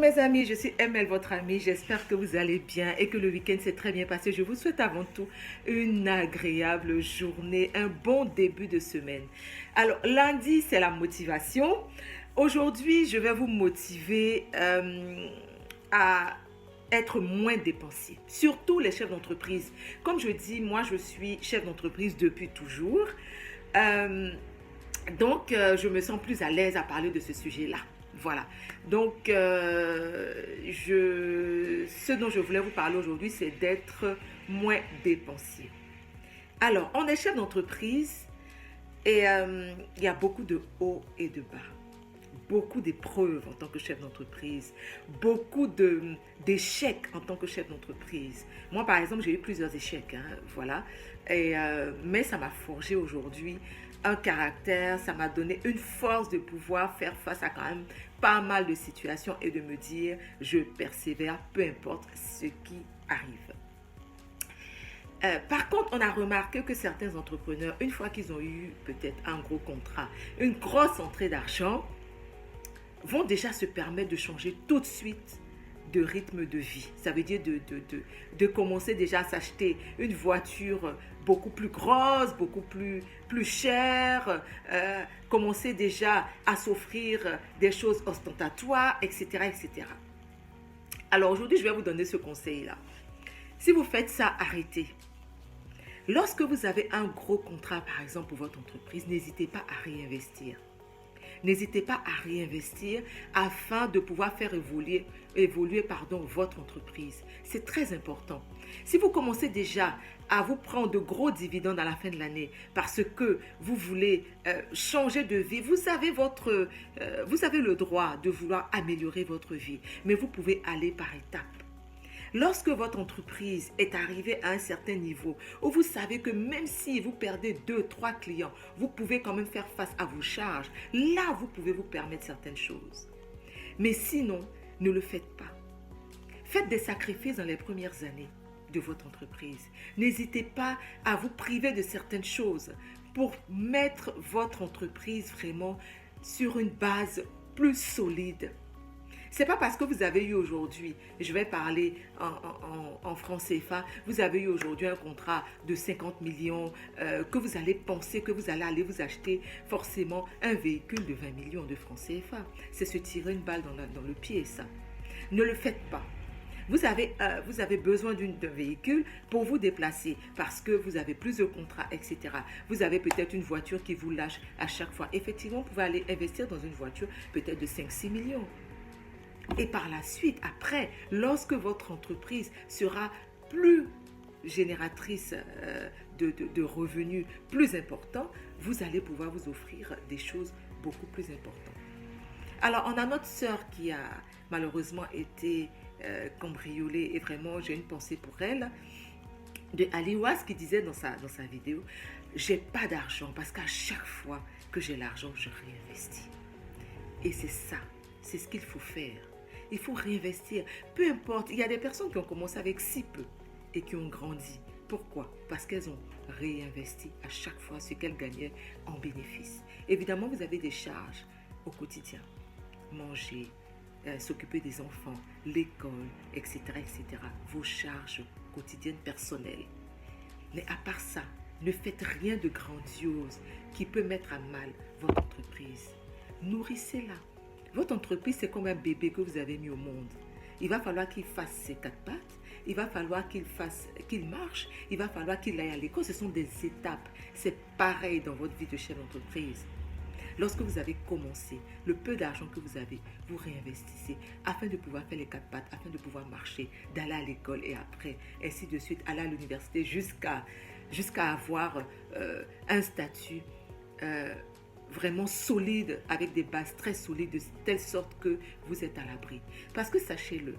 Mes amis, je suis ML, votre amie. J'espère que vous allez bien et que le week-end s'est très bien passé. Je vous souhaite avant tout une agréable journée, un bon début de semaine. Alors, lundi, c'est la motivation. Aujourd'hui, je vais vous motiver à être moins dépensier, surtout les chefs d'entreprise. Comme je dis, moi, je suis chef d'entreprise depuis toujours. Euh, je me sens plus à l'aise à parler de ce sujet-là. Voilà. Ce dont je voulais vous parler aujourd'hui, c'est d'être moins dépensier. Alors, on est chef d'entreprise et il y a beaucoup de hauts et de bas, beaucoup d'épreuves en tant que chef d'entreprise, d'échecs en tant que chef d'entreprise. Moi, par exemple, j'ai eu plusieurs échecs, hein, voilà. Mais ça m'a forgé aujourd'hui un caractère, ça m'a donné une force de pouvoir faire face à quand même pas mal de situations et de me dire, je persévère, peu importe ce qui arrive. Par contre, on a remarqué que certains entrepreneurs, une fois qu'ils ont eu peut-être un gros contrat, une grosse entrée d'argent, vont déjà se permettre de changer tout de suite de rythme de vie. Ça veut dire de commencer déjà à s'acheter une voiture beaucoup plus grosse, plus chère, commencer déjà à s'offrir des choses ostentatoires, etc., etc. Alors aujourd'hui, je vais vous donner ce conseil-là. Si vous faites ça, arrêtez. Lorsque vous avez un gros contrat, par exemple, pour votre entreprise, n'hésitez pas à réinvestir. N'hésitez pas à réinvestir afin de pouvoir faire évoluer votre entreprise. C'est très important. Si vous commencez déjà à vous prendre de gros dividendes à la fin de l'année parce que vous voulez changer de vie, vous avez le droit de vouloir améliorer votre vie, mais vous pouvez aller par étapes. Lorsque votre entreprise est arrivée à un certain niveau où vous savez que même si vous perdez 2, 3 clients, vous pouvez quand même faire face à vos charges, là, vous pouvez vous permettre certaines choses. Mais sinon, ne le faites pas. Faites des sacrifices dans les premières années de votre entreprise. N'hésitez pas à vous priver de certaines choses pour mettre votre entreprise vraiment sur une base plus solide. C'est pas parce que vous avez eu aujourd'hui, je vais parler en francs CFA, vous avez eu aujourd'hui un contrat de 50 millions que vous allez penser que vous allez aller vous acheter forcément un véhicule de 20 millions de francs CFA. C'est se tirer une balle dans le pied, ça. Ne le faites pas. Vous avez besoin d'un véhicule pour vous déplacer parce que vous avez plus de contrats, etc. Vous avez peut-être une voiture qui vous lâche à chaque fois. Effectivement, vous pouvez aller investir dans une voiture peut-être de 5-6 millions. Et par la suite, après, lorsque votre entreprise sera plus génératrice de revenus plus importants, vous allez pouvoir vous offrir des choses beaucoup plus importantes. Alors, on a notre sœur qui a malheureusement été cambriolée et vraiment, j'ai une pensée pour elle, de Aliwas qui disait dans sa vidéo, j'ai pas d'argent parce qu'à chaque fois que j'ai l'argent, je réinvestis. Et c'est ça, c'est ce qu'il faut faire. Il faut réinvestir. Peu importe, il y a des personnes qui ont commencé avec si peu et qui ont grandi. Pourquoi? Parce qu'elles ont réinvesti à chaque fois ce qu'elles gagnaient en bénéfice. Évidemment, vous avez des charges au quotidien. Manger, s'occuper des enfants, l'école, etc., etc. Vos charges quotidiennes personnelles. Mais à part ça, ne faites rien de grandiose qui peut mettre à mal votre entreprise. Nourrissez-la. Votre entreprise, c'est comme un bébé que vous avez mis au monde. Il va falloir qu'il fasse ses 4 pattes, il va falloir qu'il marche, il va falloir qu'il aille à l'école. Ce sont des étapes. C'est pareil dans votre vie de chef d'entreprise. Lorsque vous avez commencé, le peu d'argent que vous avez, vous réinvestissez afin de pouvoir faire les 4 pattes, afin de pouvoir marcher, d'aller à l'école et après, ainsi de suite, aller à l'université jusqu'à avoir un statut vraiment solide, avec des bases très solides, de telle sorte que vous êtes à l'abri. Parce que sachez-le,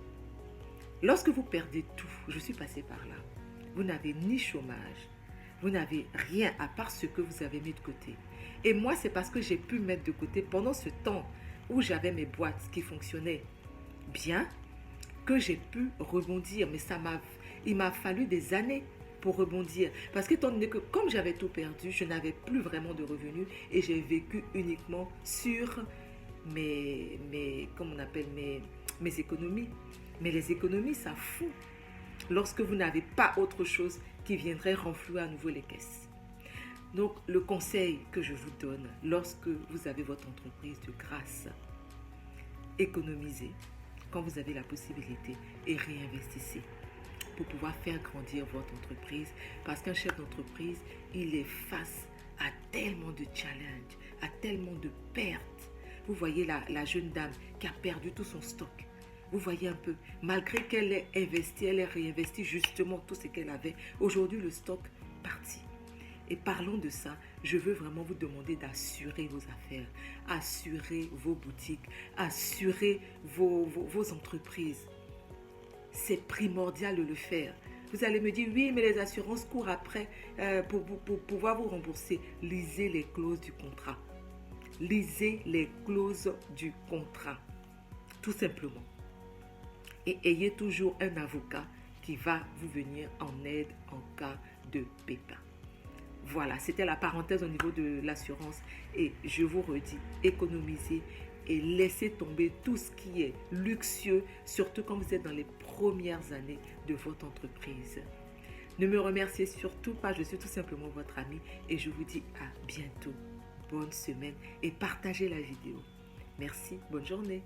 lorsque vous perdez tout, je suis passée par là, vous n'avez ni chômage, vous n'avez rien à part ce que vous avez mis de côté. Et moi, c'est parce que j'ai pu mettre de côté pendant ce temps où j'avais mes boîtes qui fonctionnaient bien, que j'ai pu rebondir. Mais il m'a fallu des années pour rebondir. Parce qu'étant donné que comme j'avais tout perdu, je n'avais plus vraiment de revenus et j'ai vécu uniquement sur mes mes économies. Mais les économies, ça fout lorsque vous n'avez pas autre chose qui viendrait renflouer à nouveau les caisses. Donc, le conseil que je vous donne lorsque vous avez votre entreprise de grâce, économisez quand vous avez la possibilité et réinvestissez pour pouvoir faire grandir votre entreprise, parce qu'un chef d'entreprise, il est face à tellement de challenges, à tellement de pertes. Vous voyez la jeune dame qui a perdu tout son stock. Vous voyez un peu, malgré qu'elle ait investi, elle ait réinvesti justement tout ce qu'elle avait. Aujourd'hui, le stock parti. Et parlons de ça, je veux vraiment vous demander d'assurer vos affaires, assurer vos boutiques, assurer vos entreprises. C'est primordial de le faire. Vous allez me dire, oui, mais les assurances courent après pour pouvoir vous rembourser. Lisez les clauses du contrat. Lisez les clauses du contrat, tout simplement. Et ayez toujours un avocat qui va vous venir en aide en cas de pépin. Voilà, c'était la parenthèse au niveau de l'assurance. Et je vous redis, économisez et laissez tomber tout ce qui est luxueux, surtout quand vous êtes dans les premières années de votre entreprise. Ne me remerciez surtout pas, je suis tout simplement votre ami et je vous dis à bientôt. Bonne semaine et partagez la vidéo. Merci, bonne journée.